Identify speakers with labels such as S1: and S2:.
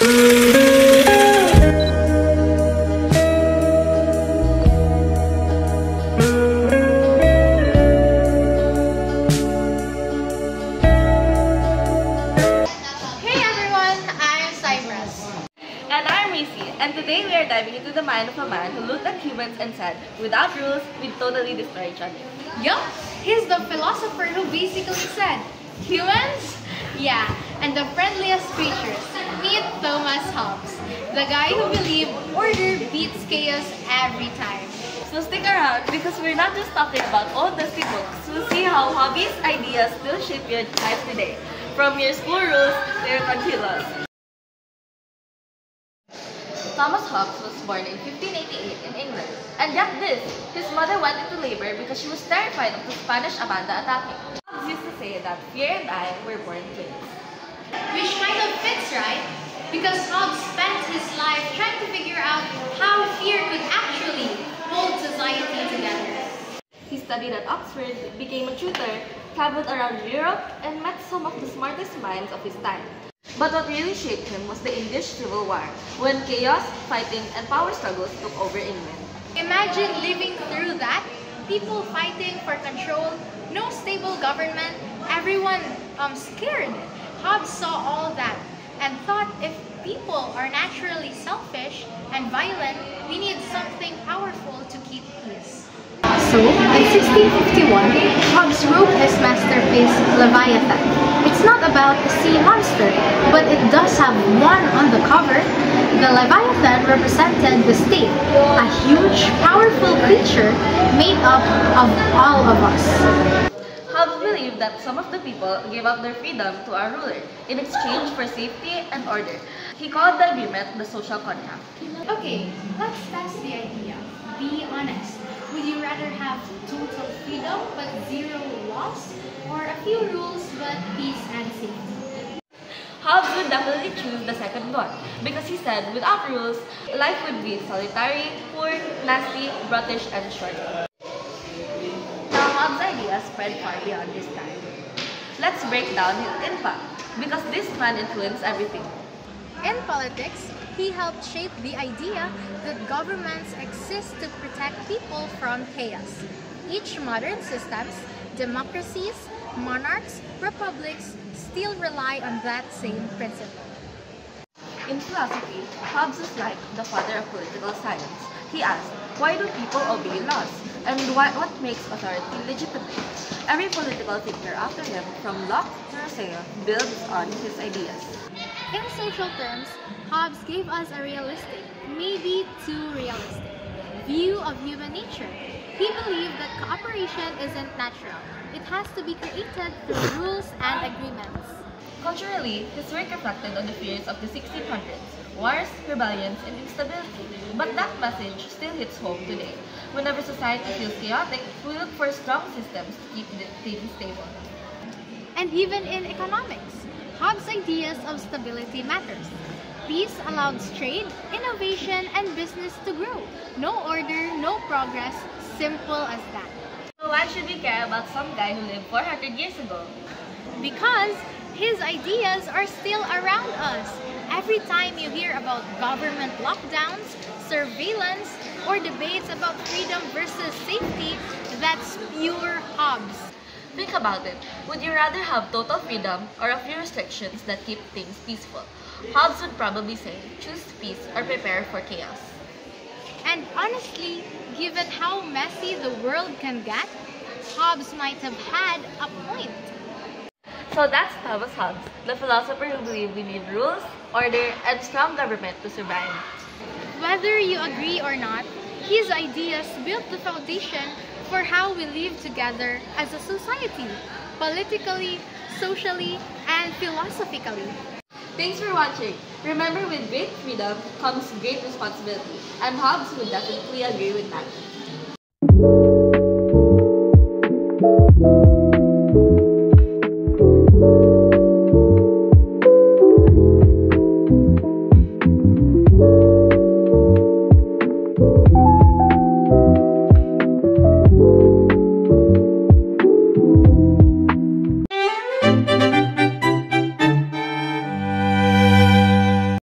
S1: And I'm Macy, and today we are diving into the mind of a man who looked at humans and said, without rules, we'd totally destroy each other.
S2: Yup, he's the philosopher who basically said, humans? Yeah, and the friendliest creatures. Meet Thomas Hobbes, the guy who believed order beats chaos every time.
S1: So stick around because we're not just talking about old dusty books. We'll see how Hobbes' ideas still shape your life today, from your school rules to your country laws. Thomas Hobbes was born in 1588 in England, and get this, his mother went into labor because she was terrified of the Spanish Armada attacking. Hobbes used to say that fear and I were born twins.
S2: Which kind of fits, right? Because Hobbes spent his life trying to figure out how fear could actually hold society together.
S1: He studied at Oxford, became a tutor, traveled around Europe, and met some of the smartest minds of his time. But what really shaped him was the English Civil War, when chaos, fighting, and power struggles took over England.
S2: Imagine living through that. People fighting for control, no stable government, everyone scared. Hobbes saw all that and thought if people are naturally selfish and violent, we need something powerful to keep peace. So, in 1651, Hobbes wrote his masterpiece, Leviathan. It's not about a sea monster, but it does have one on the cover. The Leviathan represented the state, a huge, powerful creature made up of all of us.
S1: Hobbes believed that some of the people gave up their freedom to our ruler in exchange for safety and order. He called the agreement the social contract.
S2: Okay, let's test the idea. Be honest. Would you rather have total freedom but zero laws, or a few rules but peace and safety?
S1: Hobbes would definitely choose the second one because he said without rules, life would be solitary, poor, nasty, brutish, and short. Now Hobbes' ideas spread far beyond his time. Let's break down his impact because this man influenced everything.
S2: In politics, he helped shape the idea that governments exist to protect people from chaos. Each modern systems, democracies, monarchs, republics, still rely on that same principle.
S1: In philosophy, Hobbes is like the father of political science. He asked, why do people obey laws? And what makes authority legitimate? Every political thinker after him, from Locke to Rousseau, builds on his ideas.
S2: In social terms, Hobbes gave us a realistic, maybe too realistic, view of human nature. He believed that cooperation isn't natural. It has to be created through rules and agreements.
S1: Culturally, his work reflected on the fears of the 1600s, wars, rebellions, and instability. But that message still hits home today. Whenever society feels chaotic, we look for strong systems to keep things stable.
S2: And even in economics, Hobbes' ideas of stability matters. Peace allows trade, innovation, and business to grow. No order, no progress, simple as that.
S1: So why should we care about some guy who lived 400 years ago?
S2: Because his ideas are still around us. Every time you hear about government lockdowns, surveillance, or debates about freedom versus safety, that's pure Hobbes.
S1: Think about it. Would you rather have total freedom or a few restrictions that keep things peaceful? Hobbes would probably say, choose peace or prepare for chaos.
S2: And honestly, given how messy the world can get, Hobbes might have had a point.
S1: So that's Thomas Hobbes, the philosopher who believed we need rules, order, and strong government to survive.
S2: Whether you agree or not, his ideas built the foundation for how we live together as a society, politically, socially, and philosophically.
S1: Thanks for watching. Remember, with great freedom comes great responsibility, and Hobbes would definitely agree with that.